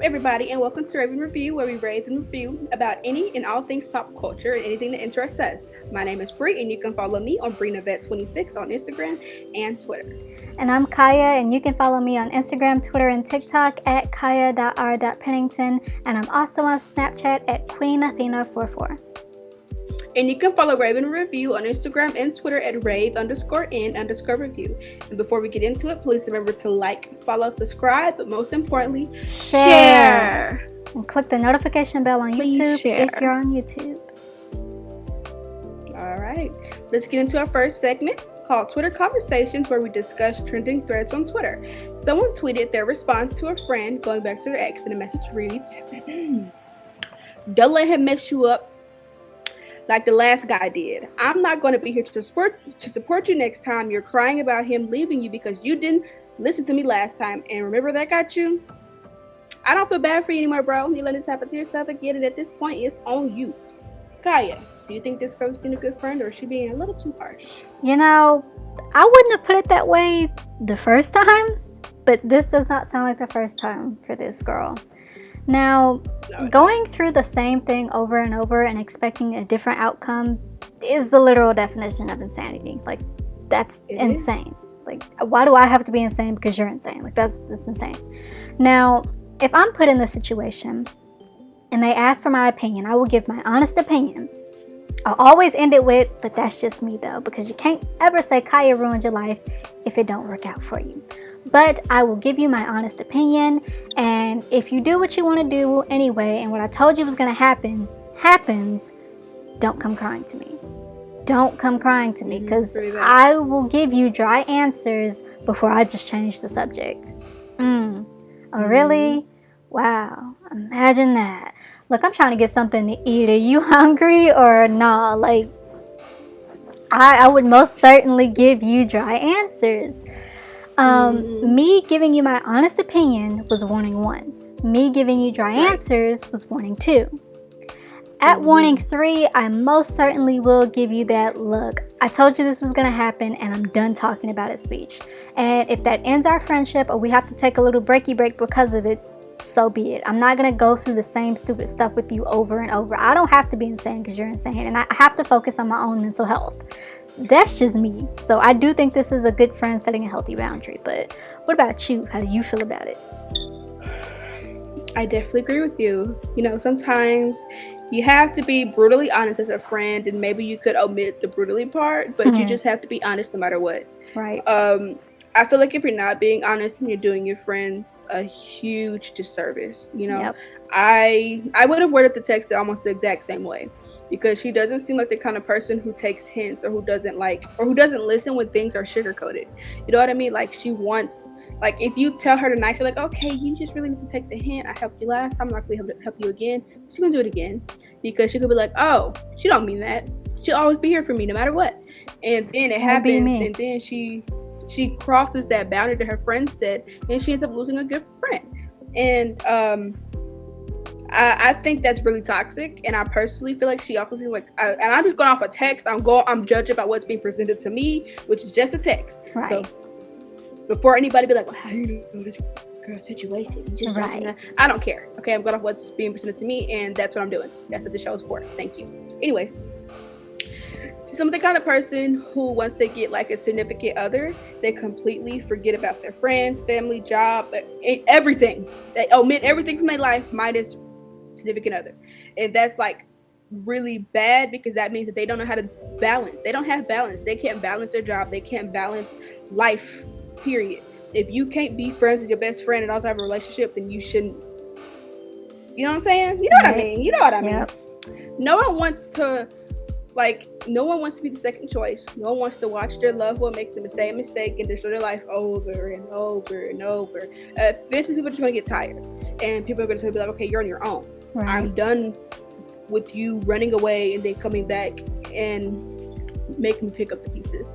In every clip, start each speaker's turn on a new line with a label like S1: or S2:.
S1: everybody, and welcome to Rave and Review, where we rave and review about any and all things pop culture and anything that interests us. My name is Bre, and you can follow me on BreNavet26 on Instagram and Twitter.
S2: And I'm Kaya, and you can follow me on Instagram, Twitter, and TikTok at kaya.r.pennington, and I'm also on Snapchat at QueenAthena44.
S1: And you can follow Rave and Review on Instagram and Twitter at Rave_N_review. And before we get into it, please remember to like, follow, subscribe, but most importantly, share.
S2: And click the notification bell on YouTube if you're on YouTube.
S1: All right, let's get into our first segment called Twitter Conversations, where we discuss trending threads on Twitter. Someone tweeted their response to a friend going back to their ex, and the message reads, "Don't let him mess you up like the last guy did. I'm not going to be here to support you next time you're crying about him leaving you because you didn't listen to me last time. And remember that got you? I don't feel bad for you anymore, bro. You let this happen to yourself again, and at this point, it's on you." Kaya, do you think this girl's being a good friend, or is she being a little too harsh?
S2: You know, I wouldn't have put it that way the first time, but this does not sound like the first time for this girl. Now, going through the same thing over and over and expecting a different outcome is the literal definition of insanity. Like, that's insane. Like, why do I have to be insane because you're insane? Like, that's insane. Now, if I'm put in this situation and they ask for my opinion, I will give my honest opinion. I'll always end it with, "But that's just me though," because you can't ever say Kaya ruined your life if it don't work out for you. But I will give you my honest opinion, and if you do what you want to do anyway, and what I told you was going to happen happens, don't come crying to me. Don't come crying to me, because I will give you dry answers before I just change the subject. Oh, really? Wow, imagine that. Look, I'm trying to get something to eat. Are you hungry or nah? Like, I would most certainly give you dry answers. Me giving you my honest opinion was warning 1. Me giving you dry answers was warning 2. At warning 3, I most certainly will give you that, "Look, I told you this was going to happen and I'm done talking about it" speech. And if that ends our friendship or we have to take a little break because of it, so be it. I'm not going to go through the same stupid stuff with you over and over. I don't have to be insane because you're insane, and I have to focus on my own mental health. That's just me. So I do think this is a good friend setting a healthy boundary. But what about you? How do you feel about it?
S1: I definitely agree with you. You know, sometimes you have to be brutally honest as a friend, and maybe you could omit the brutally part, but you just have to be honest no matter what.
S2: Right.
S1: I feel like if you're not being honest, and you're doing your friends a huge disservice. You know, I would have worded the text almost the exact same way, because she doesn't seem like the kind of person who takes hints or who doesn't listen when things are sugarcoated. You know what I mean? Like, she wants, like, if you tell her tonight, you're like, "Okay, you just really need to take the hint. I helped you last time. I'm not going to be able to help you again." She's going to do it again, because she could be like, "Oh, she don't mean that. She'll always be here for me no matter what." And then it happens, and then she crosses that boundary that her friend said, and she ends up losing a good friend. And I think that's really toxic, and I personally feel like she also seems like, and I'm just going off a text. I'm judging by what's being presented to me, which is just a text.
S2: Right.
S1: So before anybody be like, "Well, how do you know this girl's situation?" Just I don't care. Okay, I'm going off what's being presented to me, and that's what I'm doing. That's what the show is for. Thank you. Anyways, some of the kind of person who, once they get like a significant other, they completely forget about their friends, family, job, everything. They omit everything from their life minus significant other. And that's like really bad, because that means that they don't know how to balance. They don't have balance. They can't balance their job. They can't balance life, period. If you can't be friends with your best friend and also have a relationship, then you shouldn't. You know what I'm saying? You know what I mean? You know what I mean?
S2: Yep.
S1: No one wants to be the second choice. No one wants to watch their loved one make the same mistake and destroy their life over and over and over. Eventually, people are just going to get tired, and people are going to be like, "Okay, you're on your own.
S2: Right.
S1: I'm done with you running away and then coming back and making me pick up the pieces.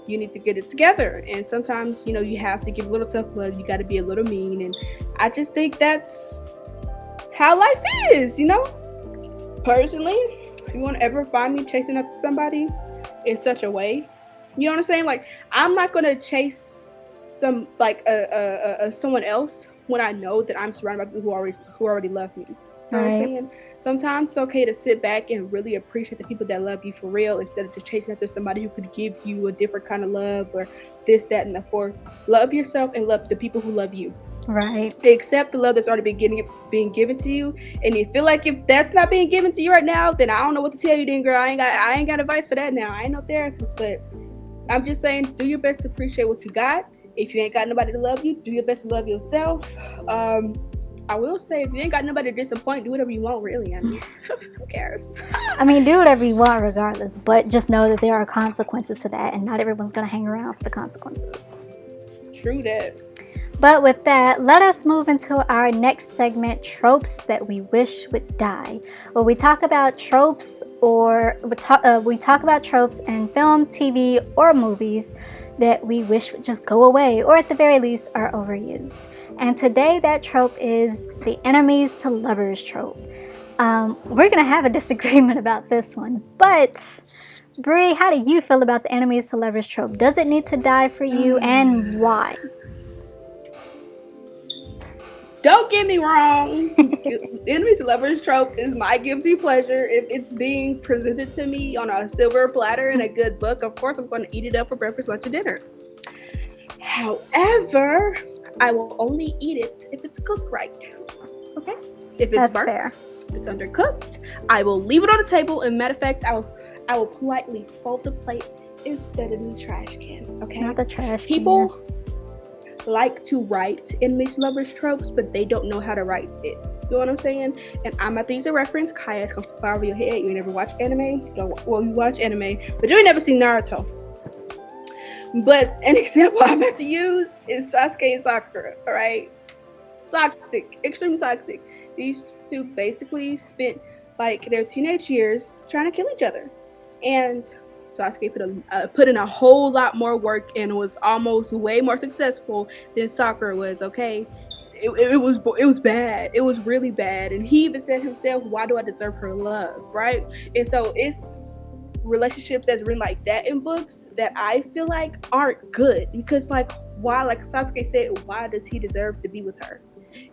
S1: You need to get it together." And sometimes, you know, you have to give a little tough love. You got to be a little mean, and I just think that's how life is. You know, personally, if you want to ever find me chasing up somebody in such a way, you know what I'm saying? Like, I'm not gonna chase someone else when I know that I'm surrounded by people who already love me. You know what I'm
S2: Right.
S1: saying? Sometimes it's okay to sit back and really appreciate the people that love you for real instead of just chasing after somebody who could give you a different kind of love or this, that, and the fourth. Love yourself and love the people who love you.
S2: Right.
S1: Accept the love that's already being given to you. And you feel like if that's not being given to you right now, then I don't know what to tell you then, girl. I ain't got advice for that now. I ain't no therapist, but I'm just saying, do your best to appreciate what you got. If you ain't got nobody to love you, do your best to love yourself. I will say, if you ain't got nobody to disappoint, do whatever you want, really. I mean, who cares?
S2: I mean, do whatever you want regardless, but just know that there are consequences to that, and not everyone's going to hang around for the consequences.
S1: True that.
S2: But with that, let us move into our next segment, tropes that we wish would die. Where we talk about tropes, or we talk about tropes in film, TV, or movies that we wish would just go away, or at the very least are overused. And today that trope is the enemies to lovers trope. We're gonna have a disagreement about this one, but Bre, how do you feel about the enemies to lovers trope? Does it need to die for you, and why?
S1: Don't get me wrong. Enemies to lovers trope is my guilty pleasure. If it's being presented to me on a silver platter in a good book, of course I'm going to eat it up for breakfast, lunch, and dinner. However, I will only eat it if it's cooked right. Okay? If it's burnt,
S2: fair.
S1: if it's undercooked, I will leave it on the table. And matter of fact, I will politely fold the plate and set it in the trash can. Okay?
S2: Not the trash can.
S1: People like to write enemies to lovers tropes, but they don't know how to write it. You know what I'm saying? And I'm about to use a reference. Kaya's gonna fly over your head. You ain't never watched anime? Well, you watch anime, but you ain't never seen Naruto. But an example I'm about to use is Sasuke and Sakura. All right, toxic, extremely toxic. These two basically spent like their teenage years trying to kill each other, and Sasuke put in a whole lot more work and was almost way more successful than Sakura was. Okay, it was bad. It was really bad, and he even said himself, "Why do I deserve her love?" Right? And so it's relationships that's written like that in books that I feel like aren't good, because like why, like Sasuke said, why does he deserve to be with her?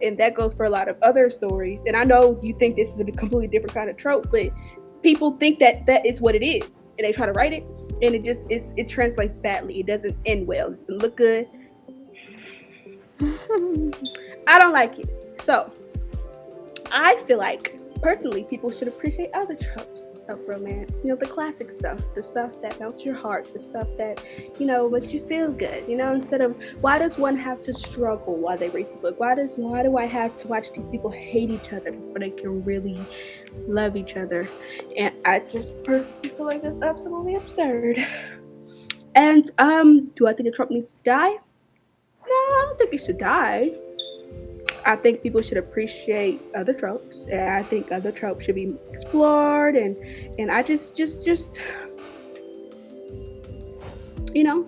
S1: And that goes for a lot of other stories. And I know you think this is a completely different kind of trope, but people think that is what it is, and they try to write it, and it translates badly. It doesn't end well. It doesn't look good. I don't like it. So I feel like personally people should appreciate other tropes of romance. You know, the classic stuff, the stuff that melts your heart, the stuff that, you know, makes you feel good. You know, instead of why does one have to struggle while they read the book? Why do I have to watch these people hate each other before they can really love each other? And I just personally feel like that's absolutely absurd. And do I think the trope needs to die? No, I don't think it should die. I think people should appreciate other tropes, and I think other tropes should be explored, and I just you know,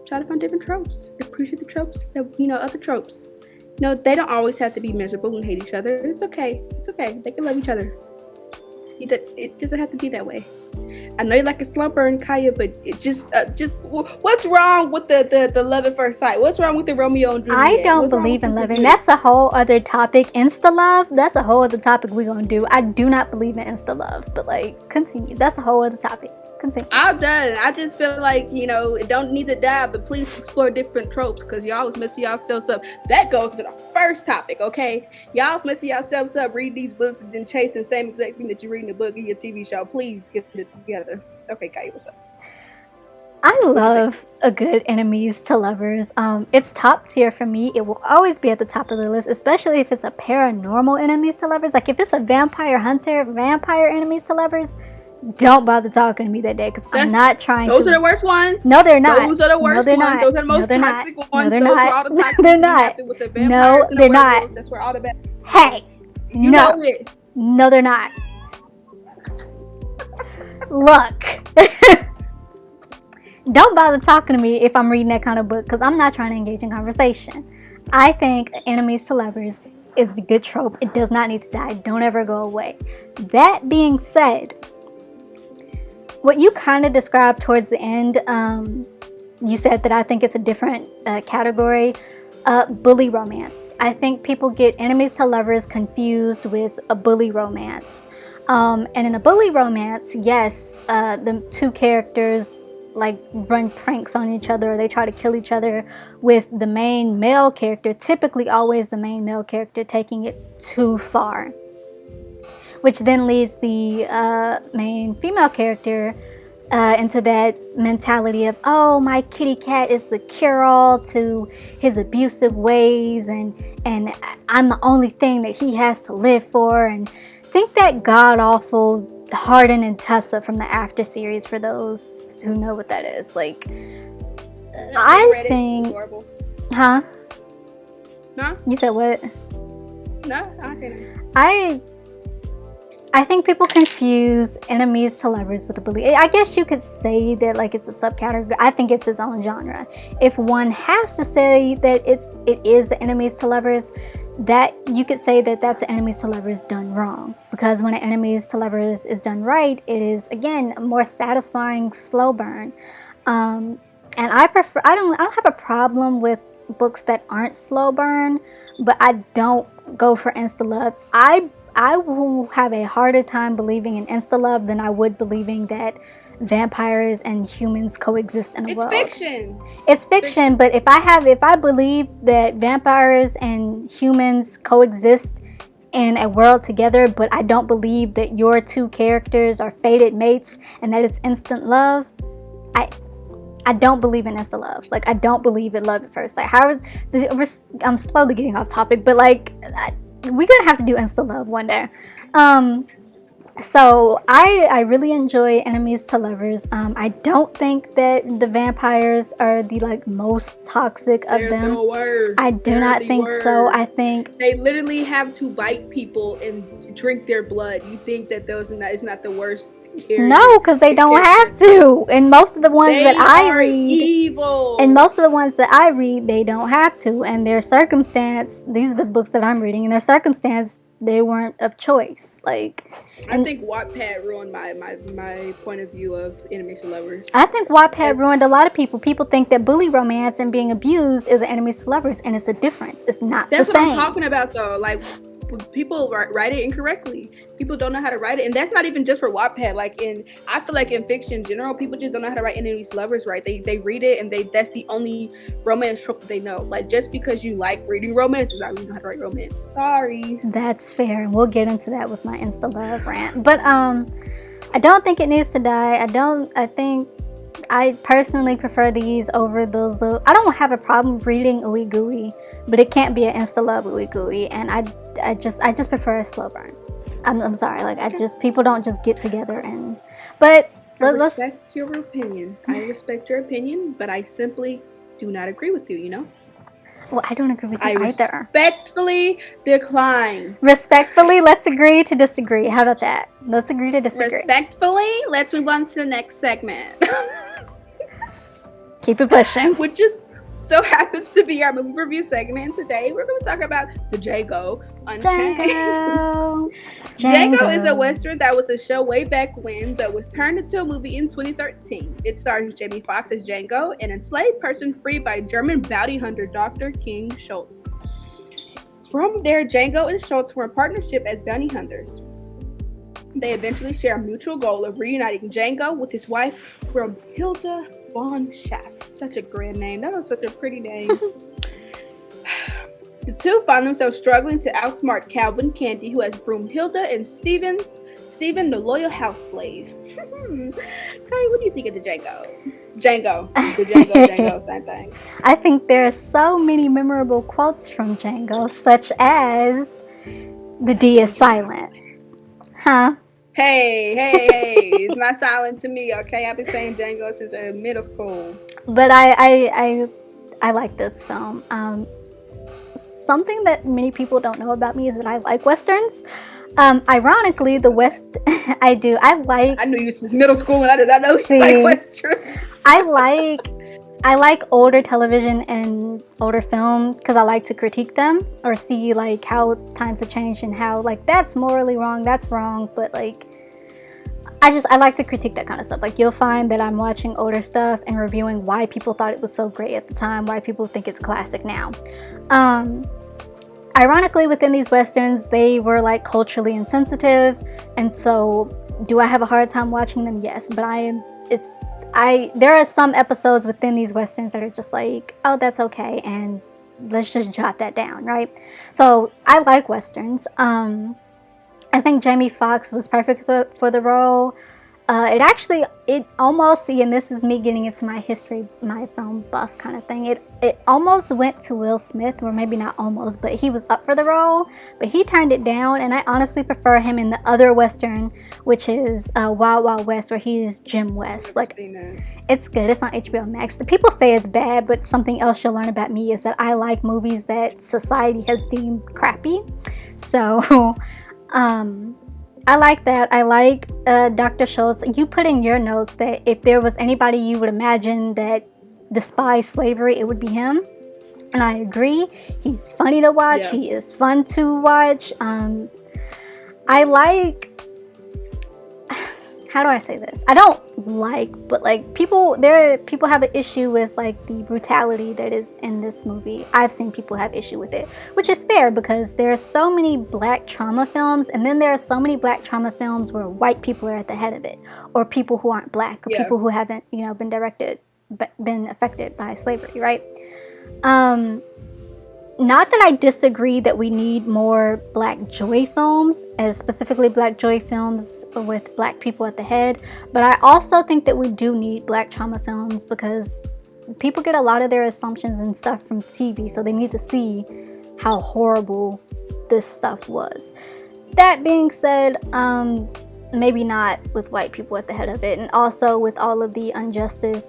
S1: try to find different tropes. Appreciate the tropes that, you know, other tropes. You know, they don't always have to be miserable and hate each other. It's okay. It's okay. They can love each other. It doesn't have to be that way. I know you like a slow burn, Kaya, but it just what's wrong with the love at first sight? What's wrong with the Romeo and Juliet?
S2: I don't believe in loving. That's a whole other topic. Insta love, that's a whole other topic we're gonna do. I do not believe in insta love, but like, continue. That's a whole other topic. Continue.
S1: I'm done. I just feel like, you know, it don't need to die, but please explore different tropes, because y'all was messing yourselves up. That goes to the first topic, okay? Y'all was messing yourselves up, read these books and then chasing the same exact thing that you read in the book in your TV show. Please get it together. Okay, Kaya, what's up?
S2: I love a good enemies to lovers. It's top tier for me. It will always be at the top of the list, especially if it's a paranormal enemies to lovers. Like if it's a vampire hunter, vampire enemies to lovers, don't bother talking to me that day, because I'm not trying to.
S1: Those are the worst ones.
S2: No, they're not.
S1: Those are the worst ones.
S2: Not.
S1: Those are the most toxic ones.
S2: No, they're
S1: those
S2: not.
S1: are all the toxic
S2: they're
S1: things
S2: not.
S1: that happen with the vampires and the werewolves. That's where all the bad.
S2: Hey,
S1: you
S2: no.
S1: know it.
S2: No, they're not. Look. Don't bother talking to me if I'm reading that kind of book, because I'm not trying to engage in conversation. I think enemies to lovers is the good trope. It does not need to die. Don't ever go away. That being said, what you kind of described towards the end, you said that I think it's a different category. bully romance. I think people get enemies to lovers confused with a bully romance. And in a bully romance, yes, the two characters like run pranks on each other, or they try to kill each other, with the main male character, typically always the main male character, taking it too far, which then leads the main female character into that mentality of, oh, my kitty cat is the cure-all to his abusive ways, and I'm the only thing that he has to live for. And think that god-awful Hardin and Tessa from the After series, for those who know what that is. Like, I think... Huh?
S1: No?
S2: You said what?
S1: No, I don't think
S2: I think people confuse enemies to lovers with a bully. I guess you could say that like it's a subcategory. I think it's its own genre. If one has to say that it is the enemies to lovers, that you could say that that's an enemies to lovers done wrong. Because when an enemies to lovers is done right, it is again a more satisfying slow burn. And I prefer. I don't have a problem with books that aren't slow burn, but I don't go for insta love. I will have a harder time believing in insta-love than I would believing that vampires and humans coexist in a world. It's fiction, but if I believe that vampires and humans coexist in a world together, but I don't believe that your two characters are fated mates and that it's instant love, I don't believe in insta-love. Like, I don't believe in love at first sight. I'm slowly getting off topic, but like... we're gonna have to do insta love one day. So I really enjoy enemies to lovers. I don't think that the vampires are the like most toxic of them.
S1: They're the worst.
S2: I do not think so. I think
S1: they literally have to bite people and drink their blood. You think that those is not the worst?
S2: No, because they don't have to. And most of the ones that I read,
S1: evil.
S2: And most of the ones that I read, they don't have to. And their circumstance, these are the books that I'm reading, and their circumstance, they weren't of choice. Like,
S1: I think Wattpad ruined my point of view of enemies to lovers.
S2: I think Wattpad ruined a lot of people. People think that bully romance and being abused is an enemies to lovers, and it's a difference. It's not the same.
S1: That's what I'm talking about, though. Like, people write it incorrectly. People don't know how to write it, and that's not even just for Wattpad. Like, I feel like in fiction in general, people just don't know how to write enemies to lovers right. They read it, and that's the only romance trope that they know. Like, just because you like reading romance does not mean you know how to write romance. Sorry.
S2: That's fair, and we'll get into that with my insta love rant. But I don't think it needs to die. I think I personally prefer these over those little... I don't have a problem reading Ooey Gooey, but it can't be an insta love Ooey Gooey, and I just prefer a slow burn. I'm sorry, like people don't just get together and... But
S1: I respect your opinion. I respect your opinion, but I simply do not agree with you, you know?
S2: Well, I don't agree with you either.
S1: Respectfully decline.
S2: Respectfully, let's agree to disagree. How about that? Let's agree to disagree.
S1: Respectfully, let's move on to the next segment.
S2: Keep it pushing.
S1: Which just so happens to be our movie review segment. Today, we're going to talk about the Django Unchained. Django is a Western that was a show way back when, but was turned into a movie in 2013. It stars Jamie Foxx as Django, an enslaved person freed by German bounty hunter Dr. King Schultz. From there, Django and Schultz form a partnership as bounty hunters. They eventually share a mutual goal of reuniting Django with his wife, Brunhilde von Schaff. Such a grand name. That was such a pretty name. The two find themselves struggling to outsmart Calvin Candy, who has Brunhilde, and Stephen, the loyal house slave. Kylie, what do you think of the Django? Django, same thing.
S2: I think there are so many memorable quotes from Django, such as, "The D is silent." Huh?
S1: Hey, it's not silent to me, okay? I've been saying Django since middle school.
S2: But I like this film. Something that many people don't know about me is that I like Westerns. Ironically, I do. I
S1: knew you since middle school and I did not know you like Westerns.
S2: I like older television and older film because I like to critique them or see like how times have changed and how like that's morally wrong, that's wrong, but like I like to critique that kind of stuff. Like, you'll find that I'm watching older stuff and reviewing why people thought it was so great at the time, why people think it's classic now. Ironically, within these westerns, they were like culturally insensitive, and so do I have a hard time watching them? Yes, but there are some episodes within these westerns that are just like, oh, that's okay, and let's just jot that down, right? So I like westerns. I think Jamie Foxx was perfect for the role. It almost, see, and this is me getting into my history, my film buff kind of thing. It almost went to Will Smith, or maybe not almost, but he was up for the role, but he turned it down, and I honestly prefer him in the other Western, which is Wild Wild West, where he's Jim West. Like, it's good. It's on HBO Max. The people say it's bad, but something else you'll learn about me is that I like movies that society has deemed crappy. So, I like that. I like Dr. Schultz. You put in your notes that if there was anybody you would imagine that despised slavery, it would be him. And I agree. He's funny to watch. Yeah. He is fun to watch. I like... How do I say this? I don't like, but like people have an issue with like the brutality that is in this movie. I've seen people have issue with it, which is fair because there are so many black trauma films, and then there are so many black trauma films where white people are at the head of it, or people who aren't black, or people who haven't, been affected by slavery, right? Not that I disagree that we need more black joy films, as specifically black joy films with black people at the head, but I also think that we do need black trauma films because people get a lot of their assumptions and stuff from TV, so they need to see how horrible this stuff was. That being said, maybe not with white people at the head of it, and also with all of the unjust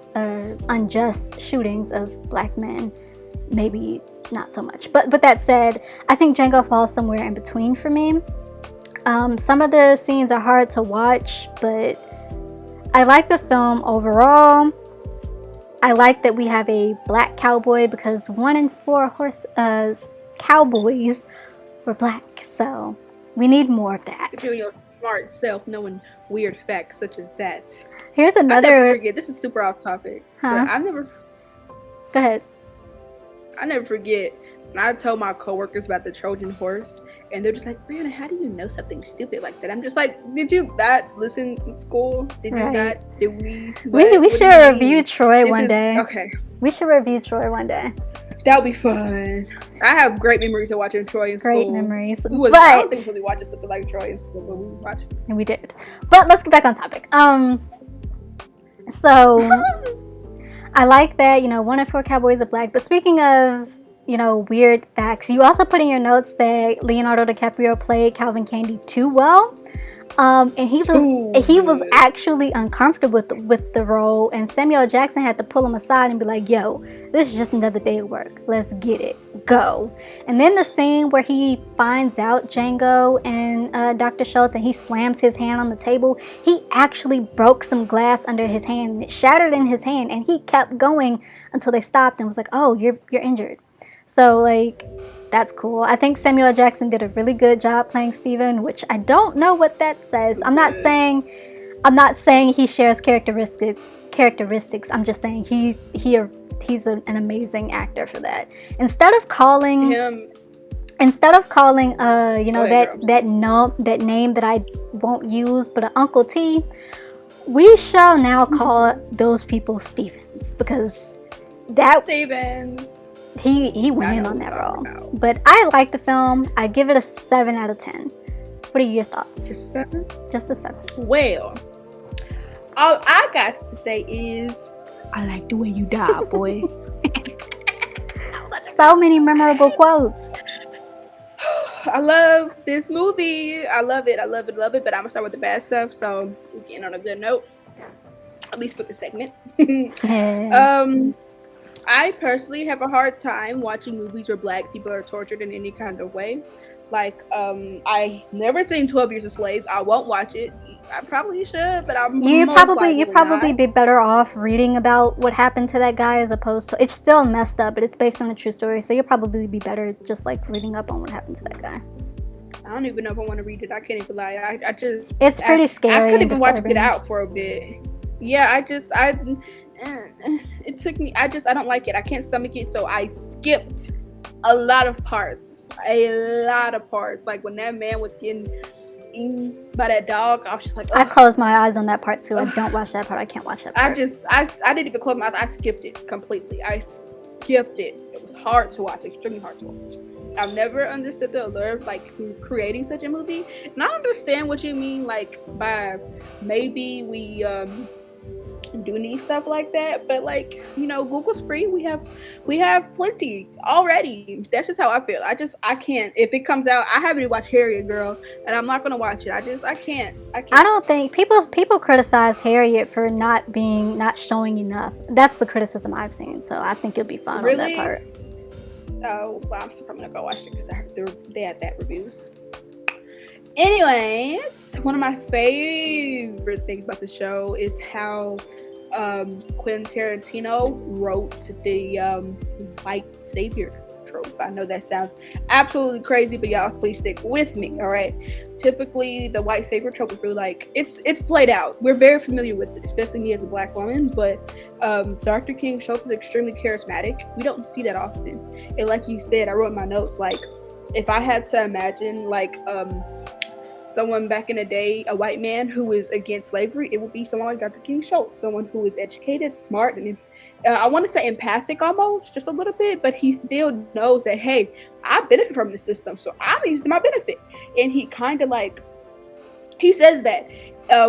S2: shootings of black men, maybe not so much. But that said, I think Django falls somewhere in between for me. Some of the scenes are hard to watch, but I like the film overall. I like that we have a black cowboy because 1 in 4 cowboys were black, so we need more of that.
S1: You're doing your smart self, knowing weird facts such as that.
S2: Here's another...
S1: I never forget, this is super off topic, but
S2: Go ahead.
S1: I never forget when I told my coworkers about the Trojan horse, and they're just like, Brianna, how do you know something stupid like that? I'm just like, did you not listen in school? Did you not? Did we?
S2: We should review Troy one day.
S1: Okay.
S2: We should review Troy one day.
S1: That would be fun. I have great memories of watching Troy in school.
S2: Great memories.
S1: I don't think we really watched something like Troy in school, but we watched.
S2: And we did. But let's get back on topic. So I like that, 1 in 4 cowboys are black. But speaking of, weird facts, you also put in your notes that Leonardo DiCaprio played Calvin Candy too well. And he was actually uncomfortable with the role, and Samuel Jackson had to pull him aside and be like, yo, this is just another day of work. Let's get it. Go. And then the scene where he finds out Django and Dr. Schultz, and he slams his hand on the table, he actually broke some glass under his hand, and it shattered in his hand, and he kept going until they stopped and was like, oh, you're injured. So, that's cool. I think Samuel Jackson did a really good job playing Steven, which I don't know what that says. I'm not saying he shares characteristics. I'm just saying he's an amazing actor for that. Instead of calling that name that I won't use, but an Uncle T, we shall now call those people Stevens, because that
S1: Stevens.
S2: He went in on that role. But I like the film. I give it a 7 out of 10. What are your thoughts?
S1: Just a 7?
S2: Just a 7.
S1: Well, all I got to say is, I like the way you die, boy.
S2: So many memorable quotes.
S1: I love this movie. I love it. But I'm gonna start with the bad stuff, so we're getting on a good note. At least for the segment. I personally have a hard time watching movies where black people are tortured in any kind of way. I never seen 12 Years a Slave. I won't watch it. I probably should, but you'd probably
S2: be better off reading about what happened to that guy as opposed to, it's still messed up, but it's based on a true story, so you'll probably be better just reading up on what happened to that guy.
S1: don't even know if I want to read it. I can't even lie. I just
S2: it's pretty scary.
S1: I couldn't even watch Get Out for a bit. Yeah, it took me. I don't like it. I can't stomach it, so I skipped a lot of parts. Like when that man was getting eaten by that dog, I was just like, ugh.
S2: I closed my eyes on that part too. I don't watch that part. I can't watch that part.
S1: I didn't even close my eyes. I skipped it completely. I skipped it. It was hard to watch, extremely hard to watch. I've never understood the allure of like creating such a movie, and I understand what you mean, like by maybe we do need stuff like that, but like, you know, Google's free. We have plenty already. That's just how I feel. I can't. If it comes out, I haven't even watched Harriet, girl, and I'm not gonna watch it. I can't.
S2: I don't think people criticize Harriet for not showing enough. That's the criticism I've seen. So I think you'll be fine on that part.
S1: Oh, well, I'm probably not gonna watch it because they had bad reviews. Anyways, one of my favorite things about the show is how Quentin Tarantino wrote the white savior trope. I know that sounds absolutely crazy, but y'all please stick with me, all right? Typically, the white savior trope is really like, it's played out. We're very familiar with it, especially me as a black woman, but Dr. King Schultz is extremely charismatic. We don't see that often. And like you said, I wrote in my notes, like, if I had to imagine, like, someone back in the day, a white man who is against slavery, it would be someone like Dr. King Schultz, someone who is educated, smart, and I want to say empathic almost, just a little bit, but he still knows that, hey, I benefit from the system, so I'm using my benefit. And he kind of like, he says that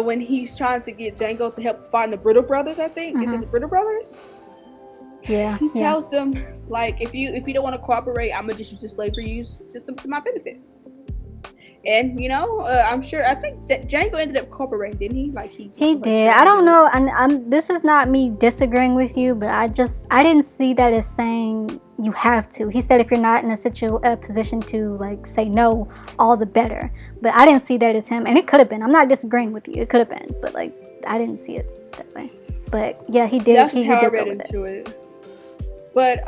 S1: when he's trying to get Django to help find the Brittle brothers, I think. Mm-hmm. Is it the Brittle brothers?
S2: Yeah.
S1: He tells them, like, if you don't want to cooperate, I'm going to just use the slavery system to my benefit. And, you know, I think that Django ended up cooperating, didn't he? Like, he
S2: did. I don't know. This is not me disagreeing with you, but I didn't see that as saying you have to. He said if you're not in a position to, like, say no, all the better. But I didn't see that as him. And it could have been. I'm not disagreeing with you. It could have been. But, like, I didn't see it that way. But, yeah, he did.
S1: That's how I read into it. But,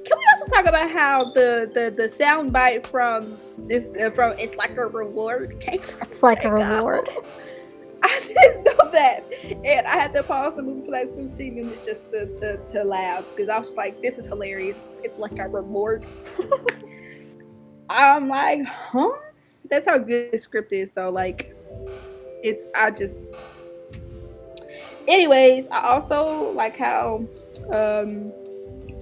S1: can we also talk about how the sound bite from It's Like a Reward came from?
S2: It's like a reward.
S1: I didn't know that, and I had to pause the movie for like 15 minutes just to laugh, because I was like, this is hilarious. It's like a reward. I'm like, huh? That's how good the script is, though. Like, anyways, I also like how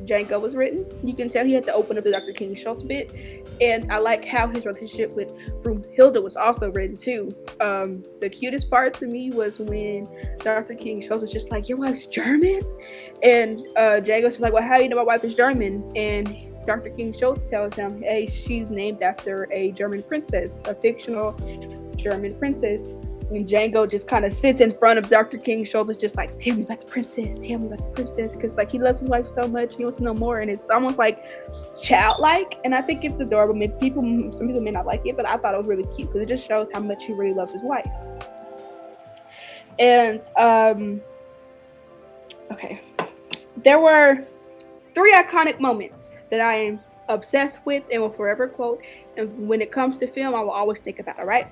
S1: Django was written. You can tell he had to open up the Dr. King Schultz bit, and I like how his relationship with Broomhilda was also written too. The cutest part to me was when Dr. King Schultz was just like, your wife's German? And Django's just like, well, how do you know my wife is German? And Dr. King Schultz tells him, hey, she's named after a German princess, a fictional German princess. And Django just kind of sits in front of Dr. King Schultz, just like, tell me about the princess, because like he loves his wife so much, he wants to know more, and it's almost like childlike, and I think it's adorable. Some people may not like it, but I thought it was really cute because it just shows how much he really loves his wife. And okay, there were 3 iconic moments that I am obsessed with and will forever quote, and when it comes to film, I will always think about it, right?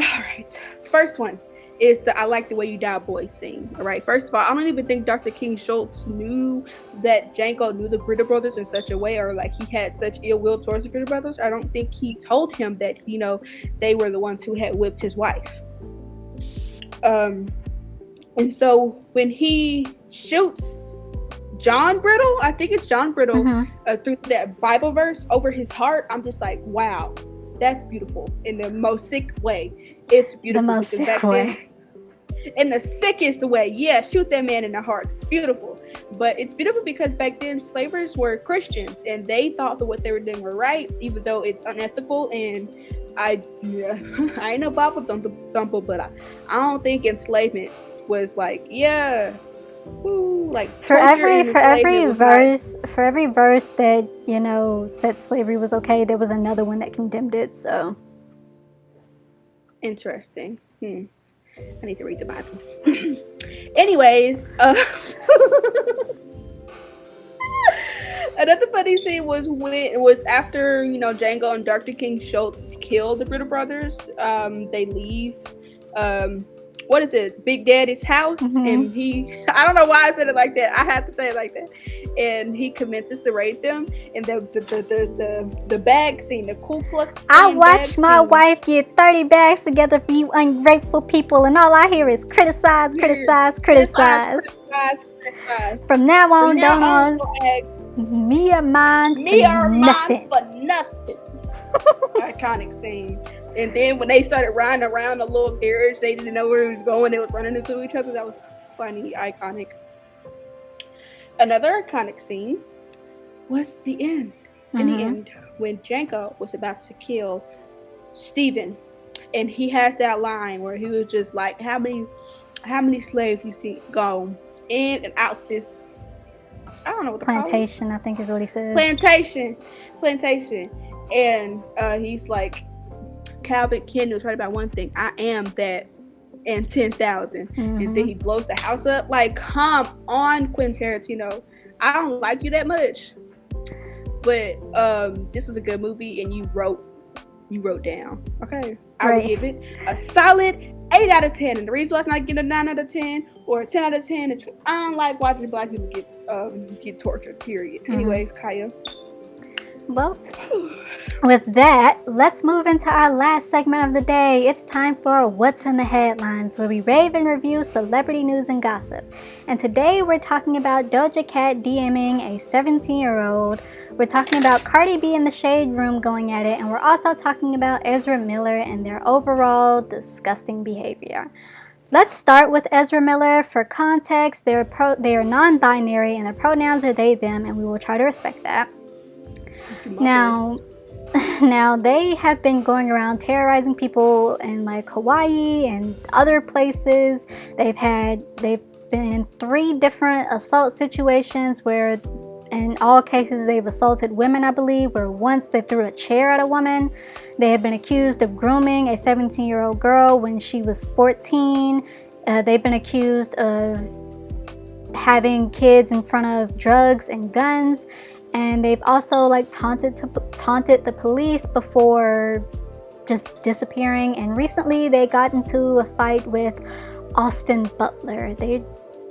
S1: Alright, first one is the I Like the Way You Die Boy scene. Alright, first of all, I don't even think Dr. King Schultz knew that Django knew the Brittle brothers in such a way, or like he had such ill will towards the Brittle brothers. I don't think he told him that, you know, they were the ones who had whipped his wife. And so when he shoots John Brittle, I think it's John Brittle, through that Bible verse over his heart, I'm just like, wow. That's beautiful in the most sick way. It's beautiful.
S2: The most sick way.
S1: In the sickest way. Yeah, shoot that man in the heart. It's beautiful. But it's beautiful because back then slavers were Christians and they thought that what they were doing were right, even though it's unethical. And I ain't no Bible thumper, but I don't think enslavement was like, yeah. Woo, like
S2: for every verse that, you know, said slavery was okay, there was another one that condemned it. So
S1: interesting. I need to read the Bible. Anyways, Another funny scene was after Django and Dr. King Schultz kill the Ritter brothers. They leave. What is it? Big Daddy's house, and I don't know why I said it like that. I had to say it like that. And he commences to raid them. And the bag scene, the Ku Klux Klan
S2: I watched my wife get 30 bags together for you ungrateful people, and all I hear is criticize. From now on, me or mine
S1: for nothing. Iconic scene. And then when they started riding around the little carriage, they didn't know where it was going. They was running into each other. That was funny, iconic. Another iconic scene was the end. In the end, when Django was about to kill Steven, and he has that line where he was just like, how many slaves you see go in and out this, I don't know what to
S2: plantation, I think is what he said.
S1: Plantation. And he's like, Calvin Kenny was right about one thing. I am that and 10,000. And then he blows the house up. Like, come on, Quentin Tarantino. I don't like you that much. But this was a good movie, and you wrote down. Okay. I would give it a solid 8 out of 10. And the reason why it's not getting a 9 out of 10 or a 10 out of 10 is because I don't like watching black people get tortured, period. Anyways, Kaya.
S2: Well, with that, let's move into our last segment of the day. It's time for What's in the Headlines, where we rave and review celebrity news and gossip. And today we're talking about Doja Cat DMing a 17-year-old. We're talking about Cardi B in the Shea Room going at it. And we're also talking about Ezra Miller and their overall disgusting behavior. Let's start with Ezra Miller. For context, they are non-binary and their pronouns are they, them, and we will try to respect that. Now they have been going around terrorizing people in like Hawaii and other places. They've been in 3 different assault situations where in all cases they've assaulted women, I believe, where once they threw a chair at a woman. They have been accused of grooming a 17-year-old girl when she was 14. They've been accused of having kids in front of drugs and guns. And they've also like taunted the police before just disappearing. And recently they got into a fight with Austin Butler.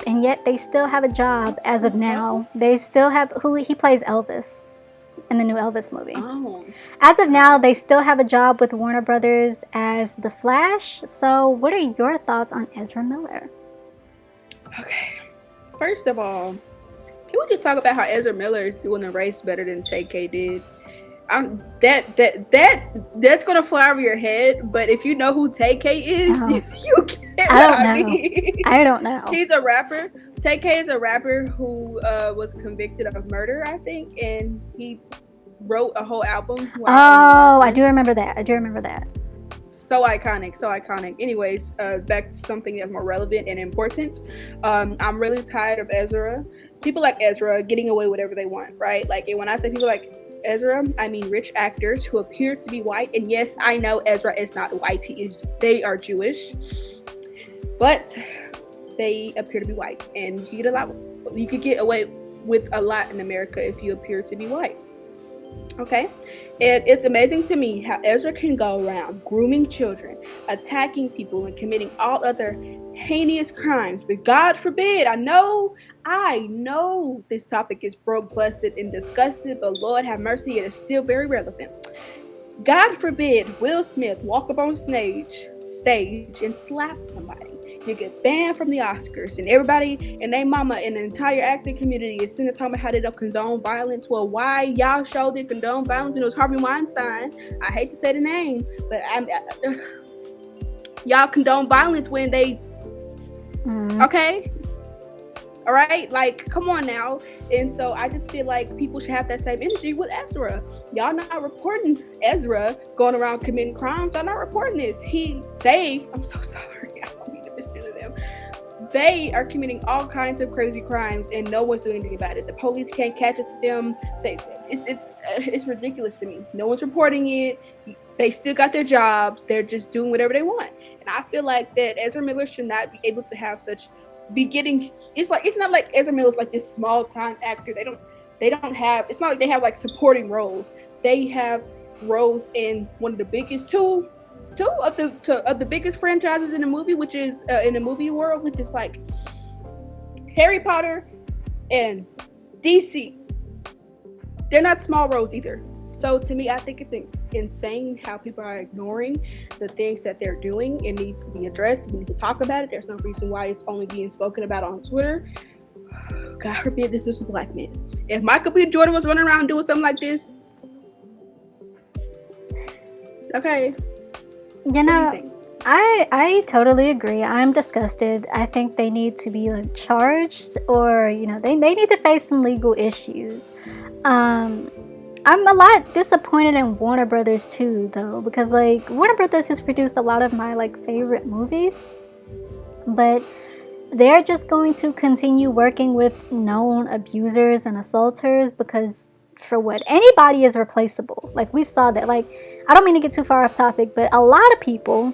S2: And yet they still have a job as of now. They still have he plays Elvis in the new Elvis movie.
S1: Oh.
S2: As of now, they still have a job with Warner Brothers as The Flash. So what are your thoughts on Ezra Miller?
S1: Okay. First of all, can we just talk about how Ezra Miller is doing the race better than Tay-K did? That's gonna fly over your head. But if you know who Tay-K is, you can't.
S2: I don't know.
S1: He's a rapper. Tay-K is a rapper who was convicted of murder, I think, and he wrote a whole album.
S2: I do remember that.
S1: So iconic. Anyways, back to something that's more relevant and important. I'm really tired of people like Ezra getting away with whatever they want, right? Like, and when I say people like Ezra, I mean rich actors who appear to be white. And yes, I know Ezra is not white. They are Jewish, but they appear to be white, and you could get away with a lot in America if you appear to be white. Okay, and it's amazing to me how Ezra can go around grooming children, attacking people, and committing all other heinous crimes. But God forbid, I know this topic is broke, busted, and disgusted, but Lord have mercy, it is still very relevant. God forbid Will Smith walk up on stage and slap somebody. You get banned from the Oscars, and everybody and their mama and the entire acting community is sitting there talking about how they don't condone violence. Well, why y'all show didn't condone violence when it was Harvey Weinstein? I hate to say the name, but y'all condone violence when they okay? All right, like, come on now. And so I just feel like people should have that same energy with Ezra. Y'all not reporting Ezra going around committing crimes. Y'all not reporting this. I'm so sorry. I don't mean to misgender them. They are committing all kinds of crazy crimes, and no one's doing anything about it. The police can't catch it to them. It's ridiculous to me. No one's reporting it. They still got their jobs. They're just doing whatever they want. And I feel like that Ezra Miller should not be able to have it's not like Ezra Miller's like this small time actor. they don't have. It's not like they have like supporting roles. They have roles in one of the biggest two of the biggest franchises in the movie, which is in the movie world, which is like Harry Potter and DC. They're not small roles either. So to me, I think it's insane how people are ignoring the things that they're doing. It needs to be addressed. We need to talk about it. There's no reason why it's only being spoken about on Twitter. God forbid this is a black man. If Michael B. Jordan was running around doing something like this, okay.
S2: You know, I totally agree. I'm disgusted. I think they need to be like charged, or they need to face some legal issues. I'm a lot disappointed in Warner Brothers too, though, because like Warner Brothers has produced a lot of my like favorite movies, but they're just going to continue working with known abusers and assaulters because for what? Anybody is replaceable. Like we saw that. Like I don't mean to get too far off topic, but a lot of people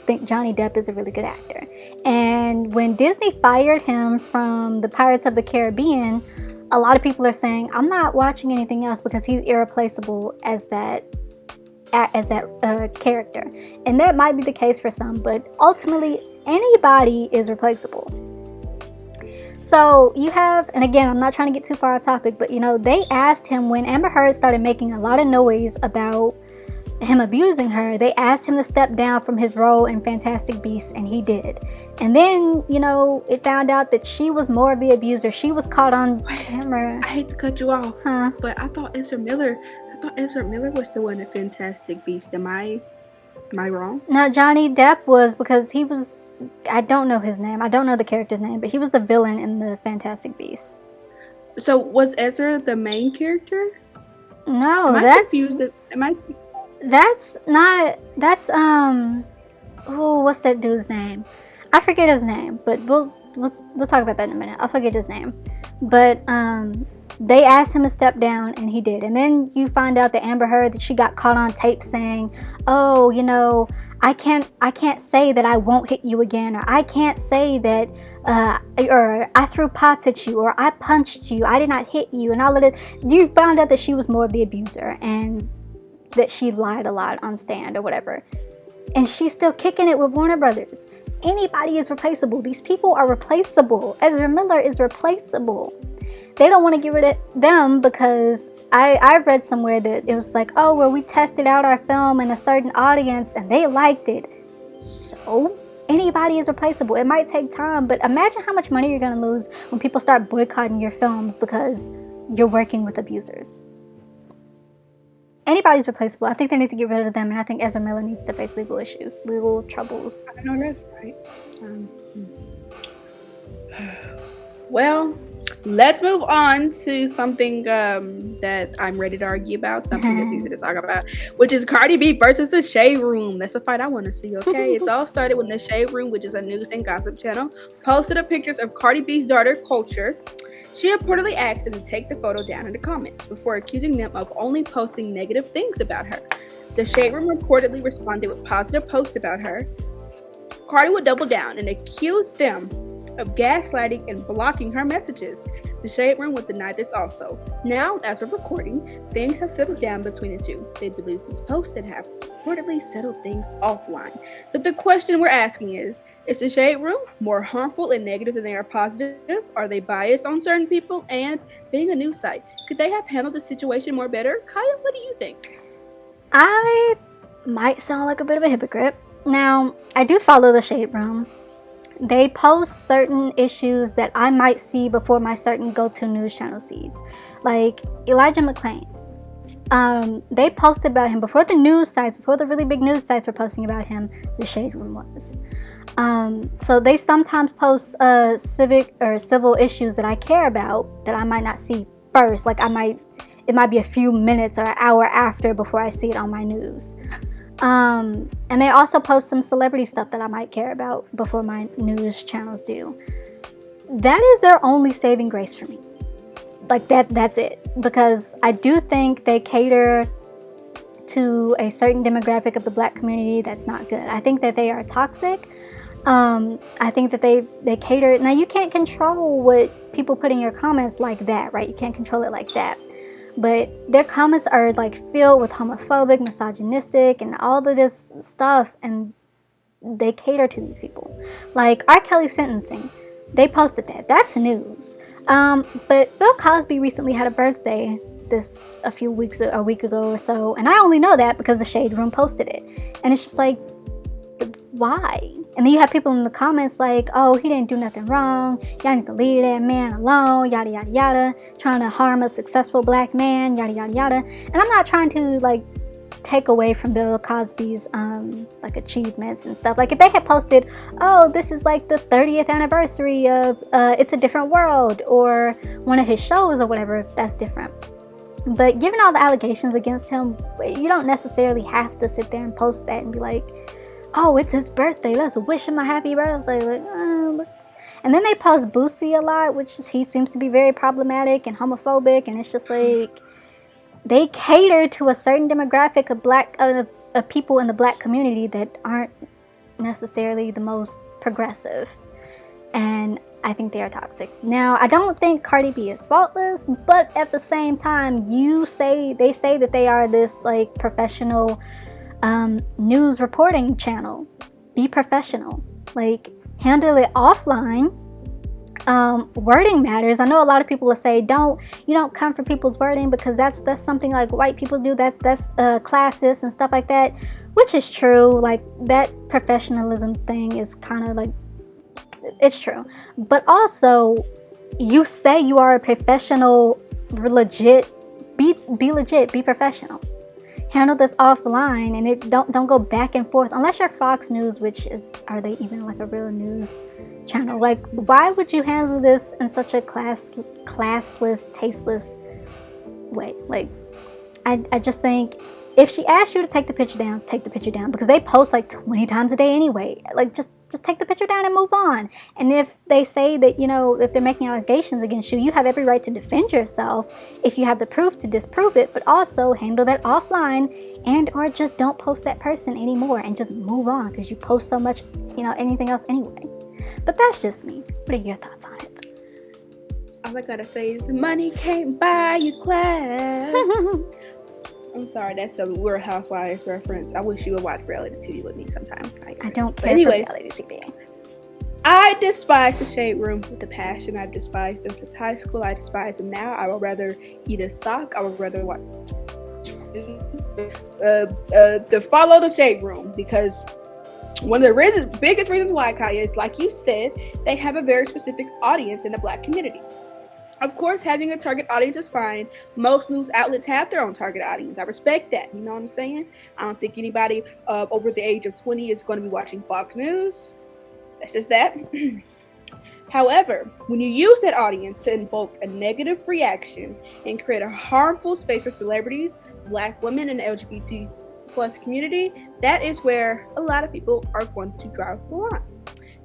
S2: think Johnny Depp is a really good actor. And when Disney fired him from the Pirates of the Caribbean, a lot of people are saying, I'm not watching anything else because he's irreplaceable as that character. And that might be the case for some, but ultimately anybody is replaceable. So you have, and again, I'm not trying to get too far off topic, but they asked him when Amber Heard started making a lot of noise about him abusing her, they asked him to step down from his role in Fantastic Beasts, and he did. And then, it found out that she was more of the abuser. She was caught on camera.
S1: I hate to cut you off, but I thought Ezra Miller was the one in Fantastic Beasts. Am I wrong?
S2: No, Johnny Depp was, because he was, I don't know his name. I don't know the character's name, but he was the villain in the Fantastic Beasts.
S1: So was Ezra the main character?
S2: No,
S1: That's
S2: what's that dude's name? I forget his name, but we'll talk about that in a minute. I'll forget his name. But they asked him to step down, and he did. And then you find out that Amber Heard, that she got caught on tape saying, "Oh, I can't say that I won't hit you again, or I can't say that, or I threw pots at you, or I punched you, I did not hit you," and all of it. You found out that she was more of the abuser, and that she lied a lot on stand or whatever. And she's still kicking it with Warner Brothers. Anybody is replaceable. These people are replaceable. Ezra Miller is replaceable. They don't want to get rid of them because I read somewhere that it was like, oh, well, we tested out our film in a certain audience and they liked it. So anybody is replaceable. It might take time, but imagine how much money you're going to lose when people start boycotting your films because you're working with abusers. Anybody's replaceable. I think they need to get rid of them, and I think Ezra Miller needs to face legal issues, legal troubles.
S1: I know that's right. Well, let's move on to something that I'm ready to argue about, something that's easy to talk about, which is Cardi B versus the Shea Room. That's a fight I want to see, okay? It's all started when the Shea Room, which is a news and gossip channel, posted up pictures of Cardi B's daughter, Culture. She reportedly asked them to take the photo down in the comments before accusing them of only posting negative things about her. The Shea Room reportedly responded with positive posts about her. Cardi would double down and accuse them of gaslighting and blocking her messages. The Shea Room would deny this also. Now, as of recording, things have settled down between the two. They believe these posts that have reportedly settled things offline. But the question we're asking is the Shea Room more harmful and negative than they are positive? Are they biased on certain people? And being a news site, could they have handled the situation more better? Kaya, what do you think?
S2: I might sound like a bit of a hypocrite. Now, I do follow the Shea Room. They post certain issues that I might see before my certain go-to news channel sees. Like Elijah McClain. They posted about him before the really big news sites were posting about him. The Shade Room was. So they sometimes post civic or civil issues that I care about that I might not see first. Like it might be a few minutes or an hour after before I see it on my news. And they also post some celebrity stuff that I might care about before my news channels do. That is their only saving grace for me. Like that's it. Because I do think they cater to a certain demographic of the black community that's not good. I think that they are toxic. I think that they cater. Now, you can't control what people put in your comments like that, right? You can't control it like that. But their comments are like filled with homophobic, misogynistic, and all of this stuff, and they cater to these people. Like R. Kelly sentencing, they posted that. That's news. But Bill Cosby recently had a birthday a week ago or so, and I only know that because the Shade Room posted it. And it's just like, why? And then you have people in the comments like, oh, he didn't do nothing wrong, y'all need to leave that man alone, yada yada yada, trying to harm a successful black man, yada yada yada. And I'm not trying to like take away from Bill Cosby's like achievements and stuff. Like if they had posted, oh, this is like the 30th anniversary of It's a Different World, or one of his shows or whatever, that's different. But given all the allegations against him, you don't necessarily have to sit there and post that and be like, oh, it's his birthday, let's wish him a happy birthday. Like, and then they post Boosie a lot, which he seems to be very problematic and homophobic, and it's just like they cater to a certain demographic of people in the black community that aren't necessarily the most progressive, and I think they are toxic. Now, I don't think Cardi B is faultless, but at the same time, they say that they are this like professional news reporting channel. Be professional. Like, handle it offline. Wording matters. I know a lot of people will say, you don't come for people's wording because that's something like white people do. That's classist and stuff like that, which is true. Like, that professionalism thing is kind of like, it's true. But also, you say you are a professional, legit. Be legit. Be professional. Handle this offline, and don't go back and forth unless you're Fox News, are they even like a real news channel? Like, why would you handle this in such a classless, tasteless way? Like, I just think if she asked you to take the picture down, take the picture down, because they post like 20 times a day anyway. Like, just take the picture down and move on. And if they say that, if they're making allegations against you, you have every right to defend yourself if you have the proof to disprove it, but also handle that offline, and or just don't post that person anymore and just move on, because you post so much, anything else anyway. But that's just me. What are your thoughts on it?
S1: All I gotta say is money can't buy you class. I'm sorry, that's a We're Housewives reference. I wish you would watch reality TV with me sometimes.
S2: I don't care for reality TV.
S1: I despise the Shade Room with a passion. I've despised them since high school. I despise them now. I would rather eat a sock. I would rather watch follow the Shade Room, because one of the biggest reasons why, Kaya, is, like you said, they have a very specific audience in the black community. Of course, having a target audience is fine. Most news outlets have their own target audience. I respect that. You know what I'm saying? I don't think anybody over the age of 20 is going to be watching Fox News. That's just that. However, when you use that audience to invoke a negative reaction and create a harmful space for celebrities, black women, and the LGBT plus community, that is where a lot of people are going to draw the line.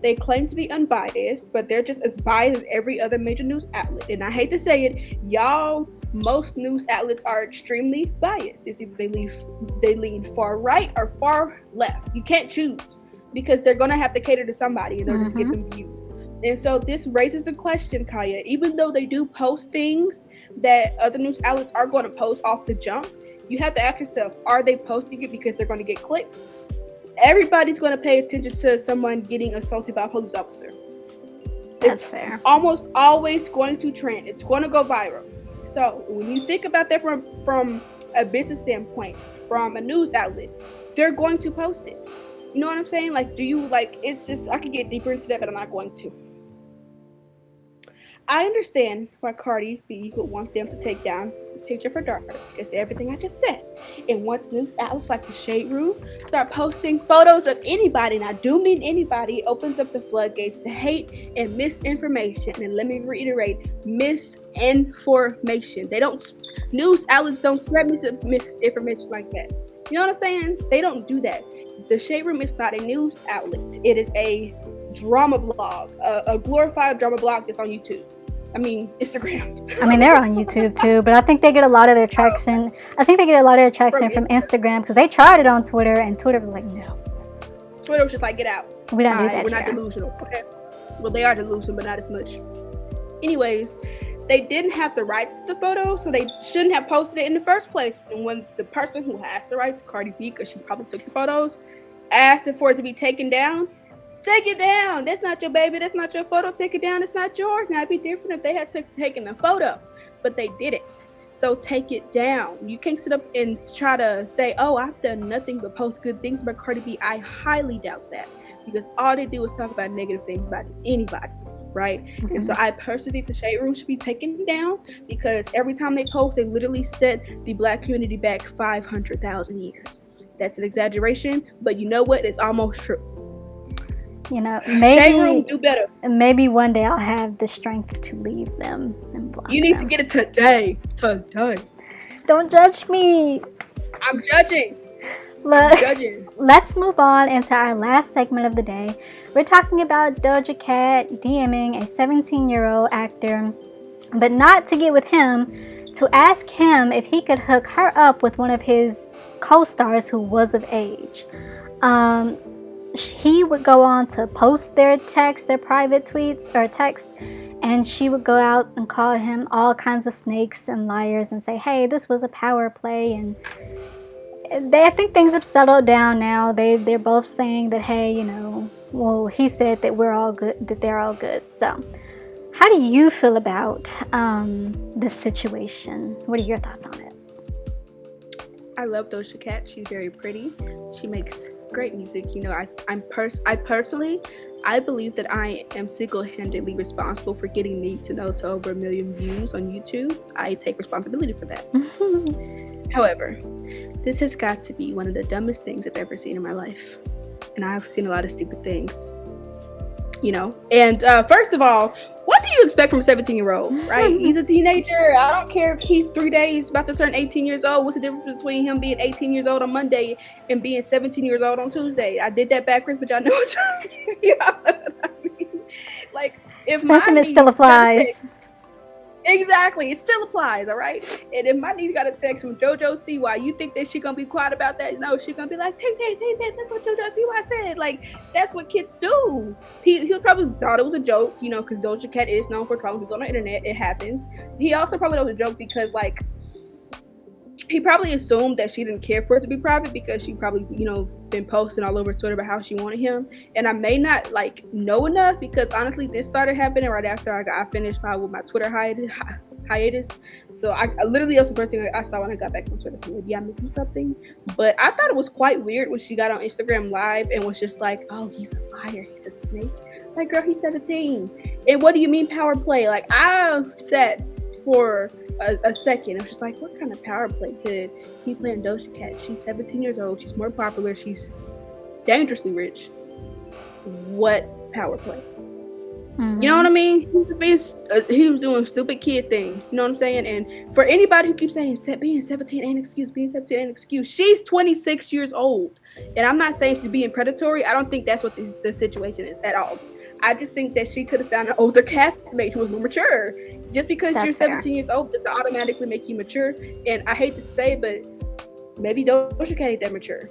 S1: They claim to be unbiased, but they're just as biased as every other major news outlet. And I hate to say it, most news outlets are extremely biased. It's either they lean far right or far left. You can't choose, because they're going to have to cater to somebody in order to get them views. And so this raises the question, Kaya, even though they do post things that other news outlets are going to post off the jump, you have to ask yourself, are they posting it because they're going to get clicks? Everybody's going to pay attention to someone getting assaulted by a police officer.
S2: That's fair.
S1: Almost always going to trend. It's going to go viral. So when you think about that from a business standpoint, from a news outlet, they're going to post it. You know what I'm saying? Like, it's just, I could get deeper into that, but I'm not going to. I understand why Cardi B would want them to take down the picture of her daughter, because everything I just said. And once news outlets like the Shade Room start posting photos of anybody, and I do mean anybody, it opens up the floodgates to hate and misinformation. And let me reiterate, misinformation. News outlets don't spread misinformation like that. You know what I'm saying? They don't do that. The Shade Room is not a news outlet. It is a drama blog, a glorified drama blog that's on YouTube. Instagram.
S2: They're on YouTube too, but I think they get a lot of their traction. From Instagram, because they tried it on Twitter, and Twitter was like, no.
S1: Twitter was just like, get out.
S2: We don't do that.
S1: We're not delusional. Okay. Well, they are delusional, but not as much. Anyways, they didn't have the rights to the photo, so they shouldn't have posted it in the first place. And when the person who has the rights, Cardi B, because she probably took the photos, asked for it to be taken down, take it down. That's not your baby. That's not your photo. Take it down. It's not yours. Now, it'd be different if they had taken the photo, but they didn't. So take it down. You can't sit up and try to say, oh, I've done nothing but post good things about Cardi B. I highly doubt that, because all they do is talk about negative things about anybody, right? Mm-hmm. And so I personally think the Shea Room should be taken down, because every time they post, they literally set the Black community back 500,000 years. That's an exaggeration, but you know what? It's almost true.
S2: You know, maybe
S1: Shea Room do better.
S2: Maybe one day I'll have the strength to leave them and block
S1: You need
S2: them.
S1: to get it today. Today.
S2: Don't judge me.
S1: I'm judging.
S2: Let's move on into our last segment of the day. We're talking about Doja Cat DMing a 17-year-old actor, but not to get with him, to ask him if he could hook her up with one of his co-stars who was of age. He would go on to post their private tweets or texts, and she would go out and call him all kinds of snakes and liars and say, hey, this was a power play. And I think things have settled down now. They're both saying that, hey, you know, well, he said that we're all good, that they're all good. So how do you feel about this situation? What are your thoughts on it?
S1: I love Doja Cat. She's very pretty. She makes great music. You know, I personally believe that I am single-handedly responsible for getting Need to Know to over 1 million views on YouTube. I take responsibility for that. However, this has got to be one of the dumbest things I've ever seen in my life. And I've seen a lot of stupid things, you know. And first of all, what do you expect from a 17-year-old, right? He's a teenager. I don't care if he's 3 days about to turn 18 years old. What's the difference between him being 18 years old on Monday and being 17 years old on Tuesday? I did that backwards, but y'all know what I mean. Like, if
S2: sentiment still applies.
S1: Exactly, it still applies, all right? And if my niece got a text from JoJo Siwa, you think that she gonna be quiet about that? No, she gonna be like, take, look what JoJo Siwa said. Like, that's what kids do. He probably thought it was a joke, you know, because Doja Cat is known for trolling people on the internet. It happens. He also probably thought it was a joke because, like, he probably assumed that she didn't care for it to be private, because she probably, you know, been posting all over Twitter about how she wanted him. And I may not, like, know enough, because honestly this started happening right after I finished with my Twitter hiatus. So I literally, that's the first thing I saw when I got back on Twitter. So maybe I'm missing something, but I thought it was quite weird when she got on Instagram Live and was just like, oh, he's a liar, he's a snake. Like, girl, he's 17, and what do you mean power play? Like, I said for a second, I was just like, what kind of power play could he play on Doja Cat? She's 17 years old, she's more popular, she's dangerously rich. What power play? You know what I mean? He was doing stupid kid things, you know what I'm saying? And for anybody who keeps saying being 17 ain't an excuse, she's 26 years old. And I'm not saying she's being predatory. I don't think that's what the situation is at all. I just think that she could have found an older castmate who was more mature. Just because you're 17 years old doesn't automatically make you mature. And I hate to say, but maybe Doja Cat ain't that mature.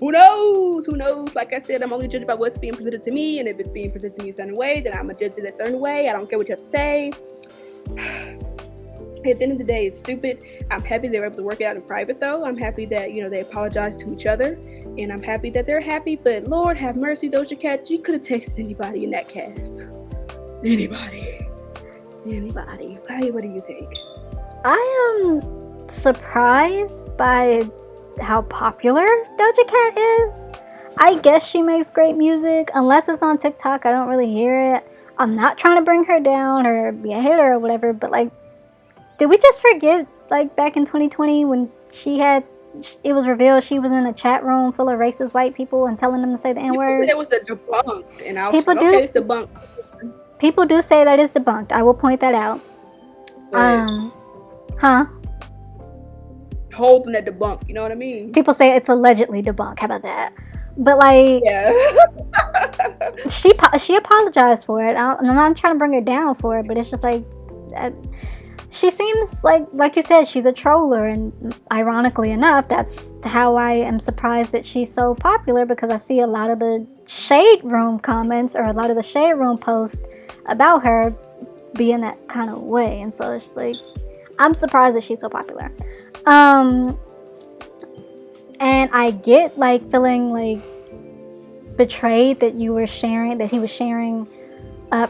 S1: Who knows? Like I said, I'm only judged by what's being presented to me. And if it's being presented to me a certain way, then I'm a judge in a certain way. I don't care what you have to say. At the end of the day, it's stupid. I'm happy they were able to work it out in private, though. I'm happy that, you know, they apologized to each other. And I'm happy that they're happy. But Lord have mercy, Doja Cat, you could have texted anybody in that cast. Anybody. Okay, what do you think?
S2: I am surprised by how popular Doja Cat is. I guess she makes great music. Unless it's on TikTok, I don't really hear it. I'm not trying to bring her down or be a hater or whatever, but like, did we just forget, like, back in 2020 when it was revealed she was in a chat room full of racist white people and telling them to say the N-word?
S1: It was a debunked, and I was like, okay, it's debunked.
S2: People do say that is debunked. I will point that out.
S1: Holding that debunk, you know what I mean?
S2: People say it's allegedly debunked. How about that? But like,
S1: yeah.
S2: she apologized for it. I'm not trying to bring her down for it, but it's just like, she seems like you said, she's a troller, and ironically enough, that's how I am surprised that she's so popular, because I see a lot of the Shade Room comments or a lot of the Shade Room posts about her being that kind of way, and so it's like, I'm surprised that she's so popular. And I get like feeling like betrayed that he was sharing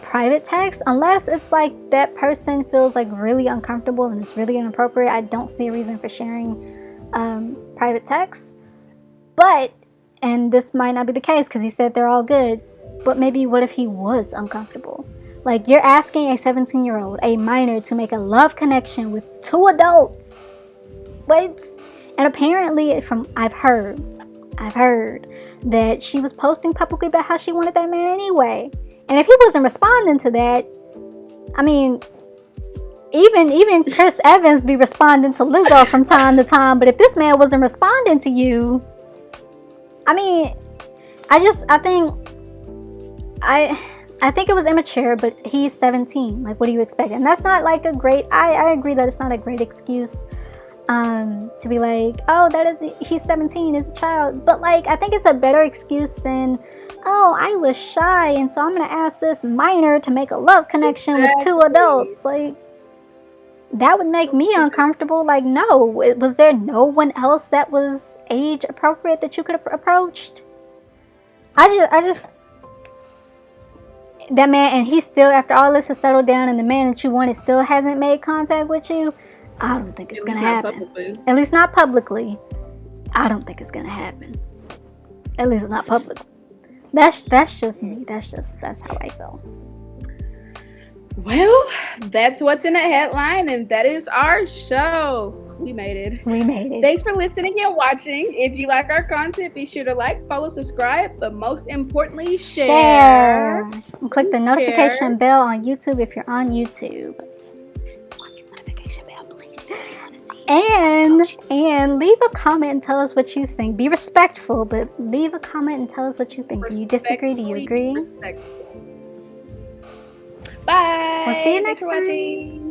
S2: private text, unless it's like that person feels like really uncomfortable and it's really inappropriate. I don't see a reason for sharing private text. But, and this might not be the case because he said they're all good, but maybe what if he was uncomfortable? Like, you're asking a 17-year-old, a minor, to make a love connection with two adults. What? And apparently, I've heard that she was posting publicly about how she wanted that man anyway. And if he wasn't responding to that, I mean, even Chris Evans be responding to Lizzo from time to time. But if this man wasn't responding to you, I mean, I think it was immature, but he's 17. Like, what do you expect? And that's not like a great, I agree that it's not a great excuse to be like, oh, he's 17, he's a child. But like, I think it's a better excuse than, oh, I was shy, and so I'm gonna ask this minor to make a love connection with two adults. Like, that would make me uncomfortable. Like, no, was there no one else that was age appropriate that you could have approached? I just that man, and he still, after all this has settled down, and the man that you wanted still hasn't made contact with you. I don't think it's gonna happen. At least not publicly. I don't think it's gonna happen. At least not publicly. That's just me. That's how I feel.
S1: Well, that's what's in the headline, and that is our show. We made it. Thanks for listening and watching. If you like our content, be sure to like, follow, subscribe, but most importantly, share.
S2: And click the notification bell on YouTube if you're on YouTube. And leave a comment and tell us what you think. Be respectful, but leave a comment and tell us what you think. Do you disagree? Do you agree?
S1: Bye.
S2: We'll see you next
S1: time. Thanks for watching.